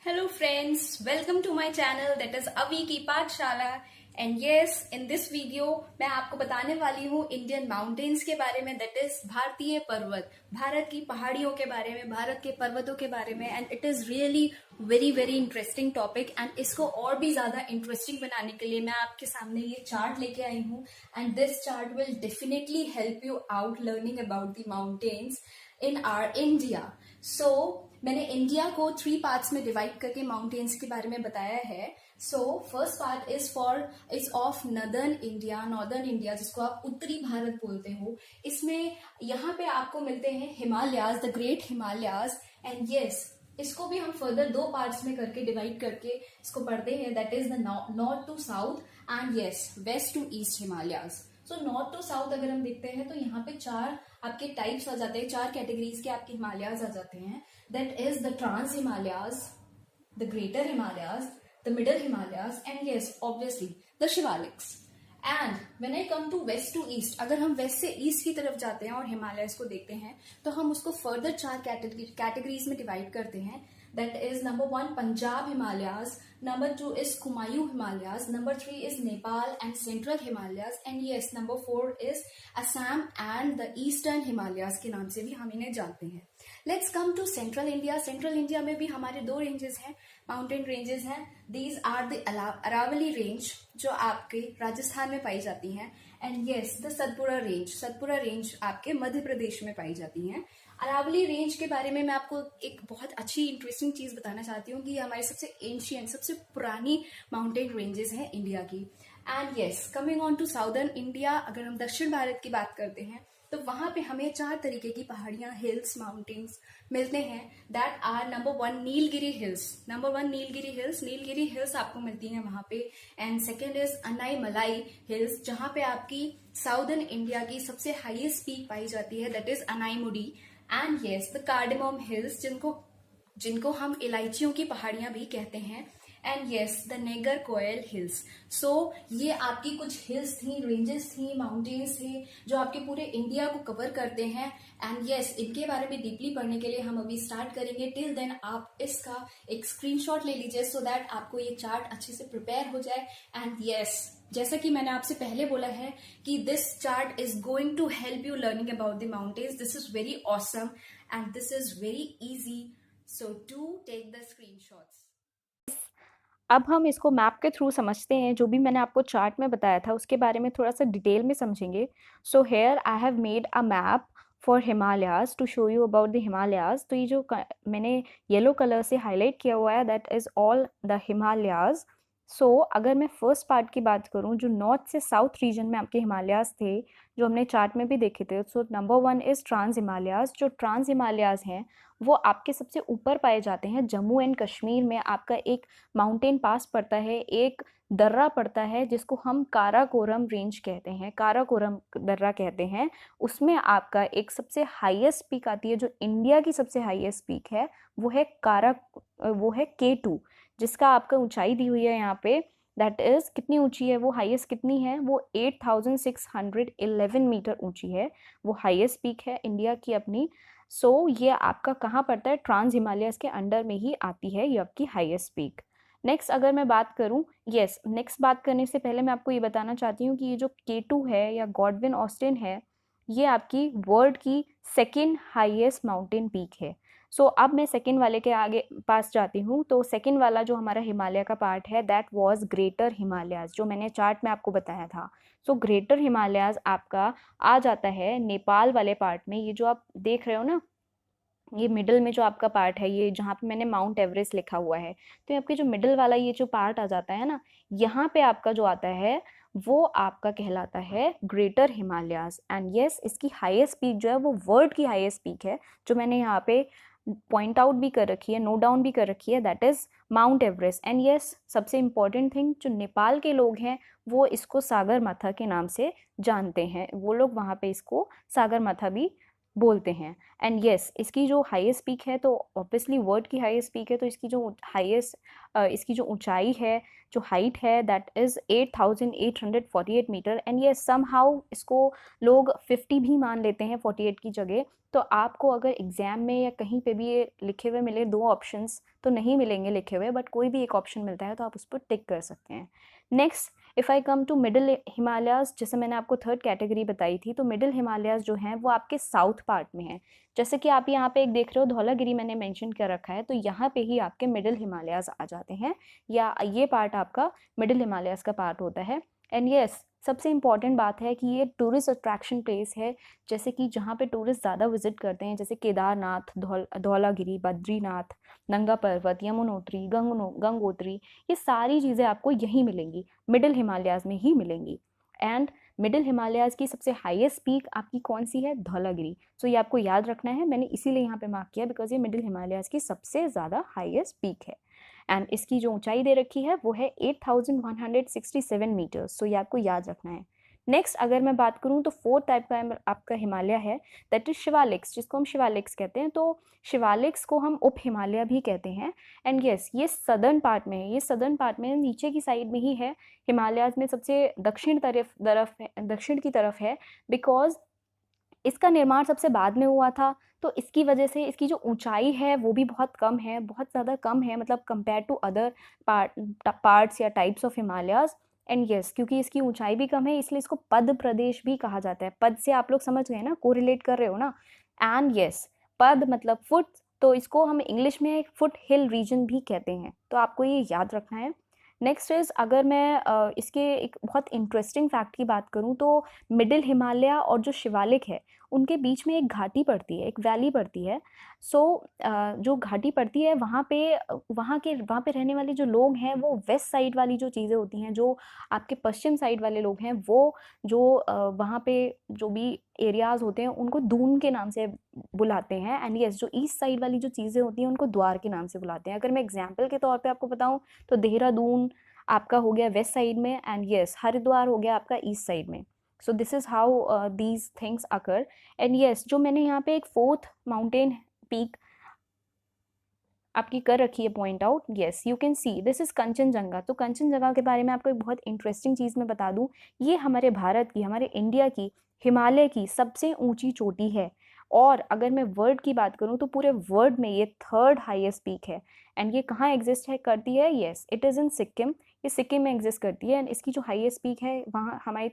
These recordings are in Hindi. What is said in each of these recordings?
Hello friends, welcome to my channel that is अवी की पाठशाला and yes in this video मैं आपको बताने वाली हूँ इंडियन माउंटेन्स के बारे में, दैट इज भारतीय पर्वत, भारत की पहाड़ियों के बारे में, भारत के पर्वतों के बारे में। And it is really very very interesting topic and इसको और भी ज्यादा इंटरेस्टिंग बनाने के लिए मैं आपके सामने ये चार्ट लेके आई हूँ and this chart will definitely help you out learning about the mountains in our India. So मैंने इंडिया को 3 पार्ट्स में डिवाइड करके माउंटेन्स के बारे में बताया है। So first part is of northern India जिसको आप उत्तरी भारत बोलते हो। इसमें यहाँ पे आपको मिलते हैं Himalayas, the great Himalayas. And yes, इसको भी हम फर्दर 2 पार्ट्स में करके डिवाइड करके इसको पढ़ते हैं, that is the north to south and yes west to east Himalayas. So north to south अगर हम देखते हैं तो यहाँ पे 4 आपके टाइप्स आ जाते हैं, 4 कैटेगरीज के आपके हिमालयाज आ जाते हैं। That is the trans Himalayas, the greater Himalayas, the middle Himalayas and yes obviously the Shivaliks. And when I come to west to east, अगर हम वेस्ट से ईस्ट की तरफ जाते हैं और हिमालयस को देखते हैं तो हम उसको फर्दर 4 कैटेगरीज में डिवाइड करते हैं। That is number 1 Punjab Himalayas, number 2 is Kumayu Himalayas, number 3 is Nepal and Central Himalayas, and yes, number 4 is Assam and the Eastern Himalayas के नाम से भी हम इन्हें जानते हैं। Let's come to Central India. Central India में भी हमारे 2 रेंजेस हैं, माउंटेन रेंजेस हैं। These are the Aravalli Range जो आपके राजस्थान में पाई जाती हैं, and yes, the Satpura range आपके मध्य प्रदेश में पाई जाती हैं। अरावली रेंज के बारे में मैं आपको एक बहुत अच्छी इंटरेस्टिंग चीज बताना चाहती हूँ कि हमारी सबसे एंशियंट, सबसे पुरानी माउंटेन रेंजेस हैं इंडिया की। And yes, coming on to southern India, अगर हम दक्षिण भारत की बात करते हैं तो वहां पे हमें 4 तरीके की पहाड़ियां, हिल्स, माउंटेन्स मिलते हैं। That are number 1 Nilgiri hills, Nilgiri hills आपको मिलती हैं वहां पे। एंड सेकेंड इज अनाई मलाई हिल्स, जहां पे आपकी साउदर्न इंडिया की सबसे हाईएस्ट पीक पाई जाती है, that is Anaimudi. And yes, the cardamom hills, जिनको हम इलायचियों की पहाड़ियां भी कहते हैं। And yes, the Nagar Koil hills. So ये आपकी कुछ हिल्स थी, रेंजेस थी, माउंटेन्स थे जो आपके पूरे इंडिया को कवर करते हैं। एंड यस, इनके बारे में डीपली पढ़ने के लिए हम अभी स्टार्ट करेंगे। टिल देन आप इसका एक स्क्रीनशॉट ले लीजिए सो दैट आपको ये चार्ट अच्छे से प्रिपेयर हो जाए। एंड यस, जैसा कि मैंने आपसे पहले बोला है कि this chart is going to help you learning about the mountains. This is very awesome and this is very easy, so do take the screenshots. अब हम इसको मैप के थ्रू समझते हैं। जो भी मैंने आपको चार्ट में बताया था उसके बारे में थोड़ा सा डिटेल में समझेंगे। So here I have made a map for Himalayas to show you about the Himalayas. तो ये जो मैंने येलो कलर से हाईलाइट किया हुआ है, that is all the Himalayas. So अगर मैं फर्स्ट पार्ट की बात करूं, जो नॉर्थ से साउथ रीजन में आपके हिमालयाज थे, जो हमने चार्ट में भी देखे थे। So number 1 is trans Himalayas. जो ट्रांस हिमालयाज हैं वो आपके सबसे ऊपर पाए जाते हैं। जम्मू एंड कश्मीर में आपका एक माउंटेन पास पड़ता है, एक दर्रा पड़ता है जिसको हम काराकोरम रेंज कहते हैं, काराकोरम दर्रा कहते हैं। उसमें आपका एक सबसे हाईएस्ट पीक आती है, जो इंडिया की सबसे हाईएस्ट पीक है, वो है K2, जिसका आपका ऊंचाई दी हुई है यहाँ पे। दैट इज कितनी ऊंची है वो, हाईएस्ट कितनी है वो, 8611 मीटर ऊंची है। वो हाईएस्ट पीक है इंडिया की अपनी। सो ये आपका कहाँ पड़ता है, ट्रांस हिमालयस के अंडर में ही आती है ये आपकी हाईएस्ट पीक। नेक्स्ट अगर मैं बात करूँ, नेक्स्ट बात करने से पहले मैं आपको ये बताना चाहती हूँ कि ये जो K2 है या गॉडविन ऑस्टिन है, ये आपकी वर्ल्ड की 2nd हाईएस्ट माउंटेन पीक है। सो अब मैं सेकंड वाले के आगे पास जाती हूँ। तो सेकंड वाला जो हमारा हिमालय का पार्ट है, दैट वाज ग्रेटर हिमालयाज, जो मैंने चार्ट में आपको बताया था। सो ग्रेटर हिमालयाज आपका आ जाता है नेपाल वाले पार्ट में। ये जो आप देख रहे हो ना, ये मिडल में जो आपका पार्ट है, ये जहाँ पे मैंने माउंट एवरेस्ट लिखा हुआ है, तो आपके जो मिडल वाला ये जो पार्ट आ जाता है ना, यहाँ पे आपका जो आता है वो आपका कहलाता है ग्रेटर हिमालयाज। एंड यस, इसकी हाईएस्ट पीक जो है वो वर्ल्ड की हाईएस्ट पीक है, जो मैंने यहाँ पे पॉइंट आउट भी कर रखी है, नोट डाउन भी कर रखी है, that is mount Everest. And yes, सबसे इम्पॉर्टेंट थिंग, जो नेपाल के लोग हैं वो इसको सागर माथा के नाम से जानते हैं। वो लोग वहाँ पे इसको सागर माथा भी बोलते हैं। एंड यस, इसकी जो हाईएस्ट पीक है, तो ऑब्वियसली वर्ल्ड की हाईएस्ट पीक है, तो इसकी जो इसकी जो ऊंचाई है, जो हाइट है, that is 8848 metre. And yes, somehow इसको लोग 50 भी मान लेते हैं 48 की जगह। तो आपको अगर एग्ज़ाम में या कहीं पे भी ये लिखे हुए मिले 2 ऑप्शंस तो नहीं मिलेंगे लिखे हुए, बट कोई भी एक ऑप्शन मिलता है तो आप उस पर टिक कर सकते हैं। Next, if I come to middle Himalayas, जैसे मैंने आपको थर्ड कैटेगरी बताई थी, तो मिडिल हिमालयाज़ जो हैं वो आपके साउथ पार्ट में हैं। जैसे कि आप यहाँ पे एक देख रहे हो धौलागिरी मैंने मेंशन कर रखा है, तो यहाँ पे ही आपके मिडिल हिमालयाज़ आ जाते हैं, या ये पार्ट आपका मिडिल हिमालयाज़ का पार्ट होता है। एंड यस, सबसे इम्पॉर्टेंट बात है कि ये टूरिस्ट अट्रैक्शन प्लेस है, जैसे कि जहाँ पे टूरिस्ट ज़्यादा विजिट करते हैं, जैसे केदारनाथ, धौलागिरी, बद्रीनाथ, नंगा पर्वत, यमुनोत्री, गंगोत्री, ये सारी चीज़ें आपको यहीं मिलेंगी, मिडिल हिमालयाज़ में ही मिलेंगी। एंड मिडिल हिमालयाज़ की सबसे हाईएस्ट पीक आपकी कौन सी है? धौलागिरी। सो ये आपको याद रखना है, मैंने इसीलिए यहाँ पे मार्क किया बिकॉज ये मिडिल हिमालयाज़ की सबसे ज़्यादा हाईएस्ट पीक है। एंड इसकी जो ऊंचाई दे रखी है वो है 8167 मीटर्स। सो ये आपको याद रखना है। नेक्स्ट अगर मैं बात करूँ तो फोर्थ टाइप का आपका हिमालय है, दैट इज शिवालिक्स, जिसको हम शिवालिक्स कहते हैं। तो शिवालिक्स को हम उप हिमालय भी कहते हैं। एंड यस, ये सदर्न पार्ट में है, ये सदर्न पार्ट में नीचे की साइड में ही है, हिमालयाज में सबसे दक्षिण की तरफ है, बिकॉज इसका निर्माण सबसे बाद में हुआ था। तो इसकी वजह से इसकी जो ऊंचाई है वो भी बहुत कम है, बहुत ज़्यादा कम है, मतलब कंपेयर टू अदर पार्ट्स या types of Himalayas. And yes, क्योंकि इसकी ऊंचाई भी कम है इसलिए इसको पद प्रदेश भी कहा जाता है। पद से आप लोग समझ गए ना, कोरिलेट कर रहे हो ना। एंड यस, पद मतलब फुट, तो इसको हम इंग्लिश में फुट हिल रीजन भी कहते हैं, तो आपको ये याद रखना है। नेक्स्ट इज़, अगर मैं इसके एक बहुत इंटरेस्टिंग फैक्ट की बात करूँ तो मिडिल हिमालय और जो शिवालिक है उनके बीच में एक घाटी पड़ती है, एक वैली पड़ती है। सो जो घाटी पड़ती है वहाँ पे रहने वाले जो लोग हैं वो वेस्ट साइड वाली जो चीज़ें होती हैं, जो आपके पश्चिम साइड वाले लोग हैं वो जो वहाँ पे जो भी एरियाज़ होते हैं उनको दून के नाम से बुलाते हैं। एंड यस, जो ईस्ट साइड वाली जो चीज़ें होती हैं उनको द्वार के नाम से बुलाते हैं। अगर मैं एग्जाम्पल के तौर पे आपको बताऊं तो देहरादून आपका हो गया वेस्ट साइड में, एंड यस हरिद्वार हो गया आपका ईस्ट साइड में। So this is how these things occur. And yes, जो मैंने यहाँ पे एक फोर्थ माउंटेन पीक आपकी कर रखी है point out, yes you can see this is Kanchenjunga. तो कंचनजंगा के बारे में आपको एक बहुत इंटरेस्टिंग चीज़ मैं बता दूं, ये हमारे भारत की, हमारे इंडिया की, हिमालय की सबसे ऊंची चोटी है। और अगर मैं वर्ल्ड की बात करूं तो पूरे वर्ल्ड में ये थर्ड हाईएस्ट पीक है। एंड ये कहाँ एग्जिस्ट है करती है? Yes, it is in Sikkim, ये सिक्किम में एग्जिस्ट करती है। एंड इसकी जो हाईएस्ट पीक है वहाँ हमारी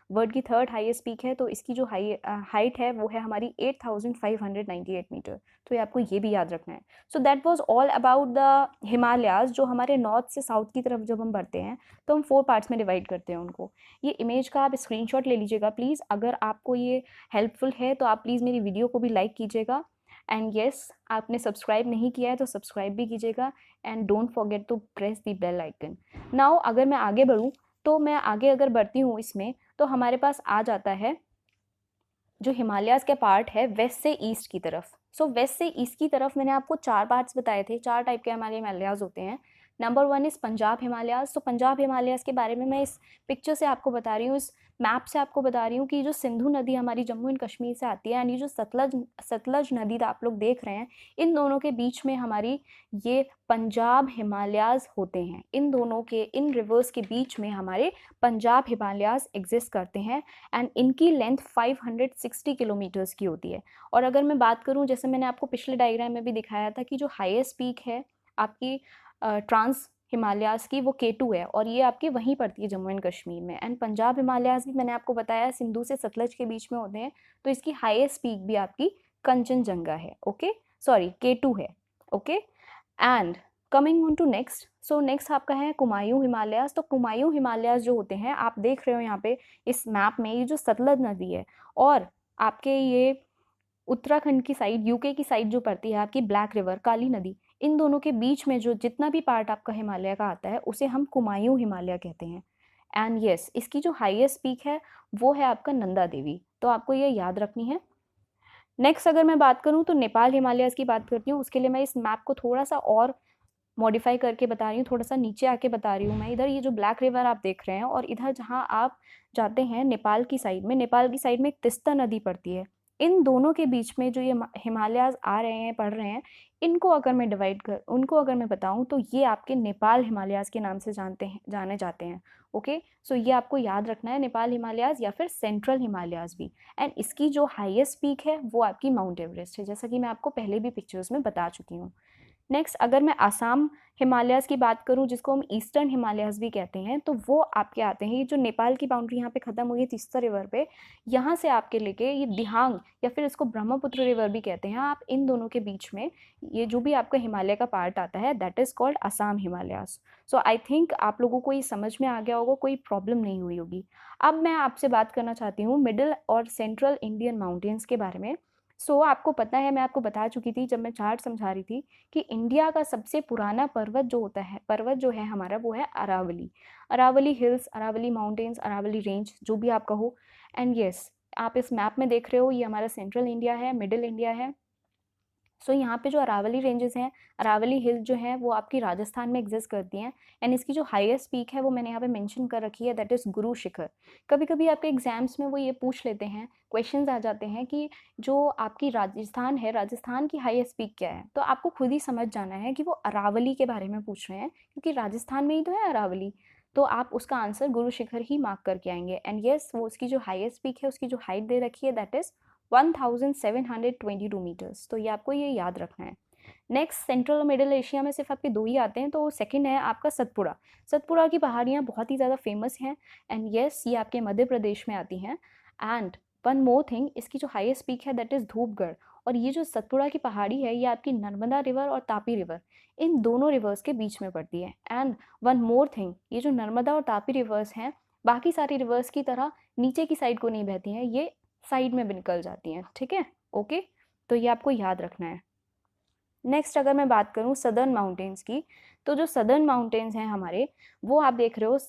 वर्ल्ड की थर्ड हाईएस्ट पीक है, तो इसकी जो हाइट है वो है हमारी 8598 मीटर। तो ये आपको ये भी याद रखना है। So that was all about the Himalayas, जो हमारे नॉर्थ से साउथ की तरफ जब हम बढ़ते हैं तो हम 4 पार्ट्स में डिवाइड करते हैं उनको। ये इमेज का आप स्क्रीनशॉट ले लीजिएगा प्लीज़। अगर आपको ये हेल्पफुल है तो आप प्लीज़ मेरी वीडियो को भी लाइक कीजिएगा। एंड यस, आपने सब्सक्राइब नहीं किया है तो सब्सक्राइब भी कीजिएगा। And don't forget to press the bell icon. Now अगर मैं आगे बढ़ूँ तो मैं आगे अगर बढ़ती हूँ इसमें तो हमारे पास आ जाता है जो हिमालयाज के पार्ट है वेस्ट से ईस्ट की तरफ। सो वेस्ट से ईस्ट की तरफ मैंने आपको 4 पार्ट्स बताए थे, 4 टाइप के हमारे हिमालयाज होते हैं। Number 1 is Punjab Himalayas. तो पंजाब हिमालयाज के बारे में मैं इस पिक्चर से आपको बता रही हूँ, इस मैप से आपको बता रही हूँ कि जो सिंधु नदी हमारी जम्मू एंड कश्मीर से आती है, यानी जो सतलज नदी आप लोग देख रहे हैं, इन दोनों के बीच में हमारी ये पंजाब हिमालयाज होते हैं। इन रिवर्स के बीच में हमारे पंजाब हिमालयाज एग्जिस्ट करते हैं। एंड इनकी लेंथ 560 किलोमीटर्स की होती है। और अगर मैं बात करूं, जैसे मैंने आपको पिछले डायग्राम में भी दिखाया था कि जो हाईएस्ट पीक है आपकी ट्रांस हिमालयाज की वो K2 है, और ये आपकी वहीं पड़ती है जम्मू एंड कश्मीर में। एंड पंजाब हिमालयाज भी मैंने आपको बताया सिंधु से सतलज के बीच में होते हैं, तो इसकी हाईएस्ट पीक भी आपकी कंचनजंगा है। ओके, सॉरी K2 है। Okay, and coming on to next, so next आपका है कुमायूं हिमालयाज। तो कुमायूं हिमालयाज जो होते हैं, आप देख रहे हो यहाँ पे इस मैप में, ये जो सतलज नदी है और आपके ये उत्तराखंड की साइड, यूके की साइड जो पड़ती है आपकी ब्लैक रिवर, काली नदी, इन दोनों के बीच में जो जितना भी पार्ट आपका हिमालय का आता है उसे हम कुमायूं हिमालय कहते हैं। एंड यस, इसकी जो हाईएस्ट पीक है वो है आपका नंदा देवी, तो आपको ये याद रखनी है। नेक्स्ट अगर मैं बात करूँ तो नेपाल हिमालयाज की बात करती हूँ, उसके लिए मैं इस मैप को थोड़ा सा और मॉडिफाई करके बता रही हूँ, थोड़ा सा नीचे आके बता रही हूँ मैं। इधर ये जो ब्लैक रिवर आप देख रहे हैं और इधर जहाँ आप जाते हैं नेपाल की साइड में एक तिस्ता नदी पड़ती है। इन दोनों के बीच में जो ये हिमालयाज़ आ रहे हैं, पड़ रहे हैं, इनको अगर मैं उनको अगर मैं बताऊँ तो ये आपके नेपाल हिमालयाज़ के नाम से जाने जाते हैं। ओके, सो ये आपको याद रखना है, नेपाल हिमालयाज़ या फिर सेंट्रल हिमालयाज़ भी। एंड इसकी जो हाईएस्ट पीक है वो आपकी माउंट एवरेस्ट है, जैसा कि मैं आपको पहले भी पिक्चर्स में बता चुकी हूँ। नेक्स्ट अगर मैं आसाम हिमालयाज़ की बात करूँ, जिसको हम ईस्टर्न हिमालयाज़ भी कहते हैं, तो वो आपके आते हैं, ये जो नेपाल की बाउंड्री यहाँ पे ख़त्म हुई है तीस्ता रिवर पे, यहाँ से आपके लेके ये दिहांग या फिर इसको ब्रह्मपुत्र रिवर भी कहते हैं, आप इन दोनों के बीच में ये जो भी आपका हिमालय का पार्ट आता है that is called Assam Himalayas. So I think आप लोगों को ये समझ में आ गया होगा, कोई प्रॉब्लम नहीं हुई होगी। अब मैं आपसे बात करना चाहती हूँ मिडिल और सेंट्रल इंडियन माउंटेन्स के बारे में। आपको पता है, मैं आपको बता चुकी थी जब मैं चार्ट समझा रही थी कि इंडिया का सबसे पुराना पर्वत जो है हमारा, वो है Aravalli. Aravalli hills, Aravalli mountains, Aravalli range, जो भी आप कहो। एंड यस, आप इस मैप में देख रहे हो, ये हमारा सेंट्रल इंडिया है, मिडिल इंडिया है। यहाँ पे जो अरावली रेंजेस हैं, अरावली हिल्स जो हैं, वो आपकी राजस्थान में एग्जिस्ट करती हैं। एंड इसकी जो हाईएस्ट पीक है वो मैंने यहाँ पे मेंशन कर रखी है, दैट इज़ गुरु शिखर। कभी कभी आपके एग्जाम्स में वो ये पूछ लेते हैं, क्वेश्चंस आ जाते हैं कि जो आपकी राजस्थान है, राजस्थान की हाईएस्ट पीक क्या है, तो आपको खुद ही समझ जाना है कि वो अरावली के बारे में पूछ रहे हैं, क्योंकि राजस्थान में ही तो है अरावली। तो आप उसका आंसर गुरु शिखर ही मार्क करके आएंगे। एंड यस, वो उसकी जो हाईएस्ट पीक है, उसकी जो हाइट दे रखी है दैट इज़ 1722 मीटर्स। तो ये आपको ये याद रखना है। नेक्स्ट, सेंट्रल और मिडिल एशिया में सिर्फ आपके 2 ही आते हैं, तो सेकंड है आपका सतपुड़ा। सतपुड़ा की पहाड़ियाँ बहुत ही ज़्यादा फेमस हैं। एंड यस, ये आपके मध्य प्रदेश में आती हैं। एंड वन मोर थिंग, इसकी जो हाईएस्ट पीक है दैट इज़ धूपगढ़। और ये जो सतपुड़ा की पहाड़ी है, ये आपकी नर्मदा रिवर और तापी रिवर, इन दोनों रिवर्स के बीच में पड़ती है। एंड वन मोर थिंग, ये जो नर्मदा और तापी रिवर्स हैं, बाकी सारी रिवर्स की तरह नीचे की साइड को नहीं बहती हैं, ये साइड में भी निकल जाती हैं। ठीक है, ओके, तो ये आपको याद रखना है। नेक्स्ट अगर मैं बात करूँ सदर्न माउंटेन्स की, तो जो सदर्न माउंटेन्स हैं हमारे, वो आप देख रहे हो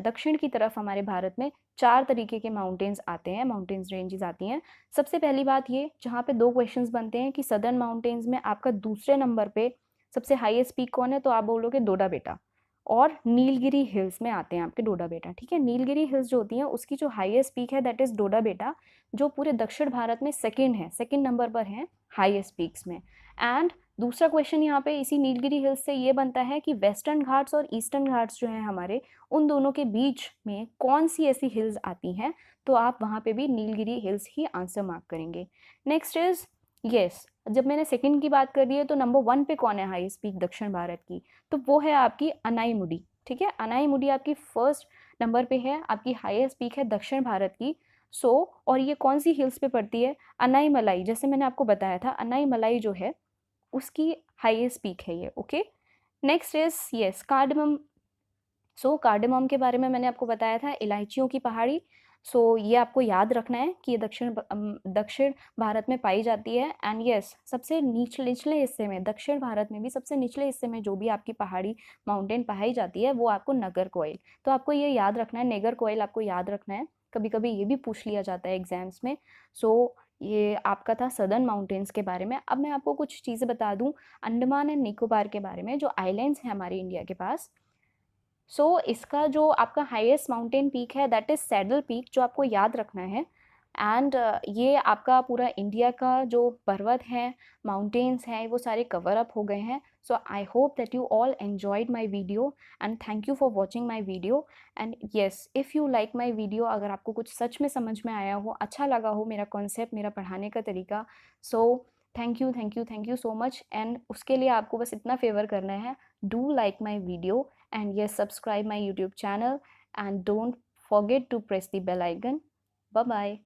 दक्षिण की तरफ हमारे भारत में 4 तरीके के माउंटेन्स आते हैं, माउंटेन्स रेंजेस आती हैं। सबसे पहली बात ये, जहाँ पे 2 क्वेश्चंस बनते हैं कि सदर्न माउंटेन्स में आपका दूसरे नंबर पे सबसे हाईएस्ट पीक कौन है, तो आप बोलोगे डोडा बेटा। और नीलगिरी हिल्स में आते हैं आपके डोडा बेटा। ठीक है, नीलगिरी हिल्स जो होती हैं उसकी जो हाईएस्ट पीक है दैट इज़ डोडा बेटा, जो पूरे दक्षिण भारत में सेकंड है, सेकंड नंबर पर है हाईएस्ट पीक्स में। एंड दूसरा क्वेश्चन यहाँ पे इसी नीलगिरी हिल्स से ये बनता है कि वेस्टर्न घाट्स और ईस्टर्न घाट्स जो हैं हमारे, उन दोनों के बीच में कौन सी ऐसी हिल्स आती हैं, तो आप वहाँ पे भी नीलगिरी हिल्स ही आंसर मार्क करेंगे। नेक्स्ट इज यस, जब मैंने सेकंड की बात कर दी है, तो नंबर 1 पे कौन है हाईएस्ट पीक दक्षिण भारत की, तो वो है आपकी अनाईमुडी। ठीक है, अनाईमुडी आपकी फर्स्ट नंबर पे है, आपकी हाईएस्ट पीक है दक्षिण भारत की। और ये कौन सी हिल्स पे पड़ती है, अनाईमलाई, जैसे मैंने आपको बताया था, अनाईमलाई जो है उसकी हाईएस्ट पीक है ये। Okay, next is yes cardamom. Cardamom के बारे में मैंने आपको बताया था, इलायचियों की पहाड़ी। ये आपको याद रखना है कि ये दक्षिण भारत में पाई जाती है। एंड यस, सबसे निचले हिस्से में, दक्षिण भारत में भी सबसे निचले हिस्से में जो भी आपकी पहाड़ी माउंटेन पाई जाती है वो आपको नगरकोइल, तो आपको ये याद रखना है, नेगरकोइल आपको याद रखना है। कभी कभी ये भी पूछ लिया जाता है एग्जाम्स में। ये आपका था सदर्न माउंटेन्स के बारे में। अब मैं आपको कुछ चीज़ें बता दूं अंडमान एंड निकोबार के बारे में, जो आइलैंड्स हैं हमारे इंडिया के पास। इसका जो आपका हाईएस्ट माउंटेन पीक है दैट इज़ सैडल पीक, जो आपको याद रखना है। एंड ये आपका पूरा इंडिया का जो पर्वत है, माउंटेन्स हैं, वो सारे कवर अप हो गए हैं। I hope that you all enjoyed my video and thank you for watching my video. And yes, if you like my video, अगर आपको कुछ सच में समझ में आया हो, अच्छा लगा हो मेरा कॉन्सेप्ट, मेरा पढ़ाने का तरीका, thank you so much. And उसके लिए आपको बस इतना फेवर करना है, do like my video and yes, subscribe my YouTube channel and don't forget to press the bell icon. Bye bye.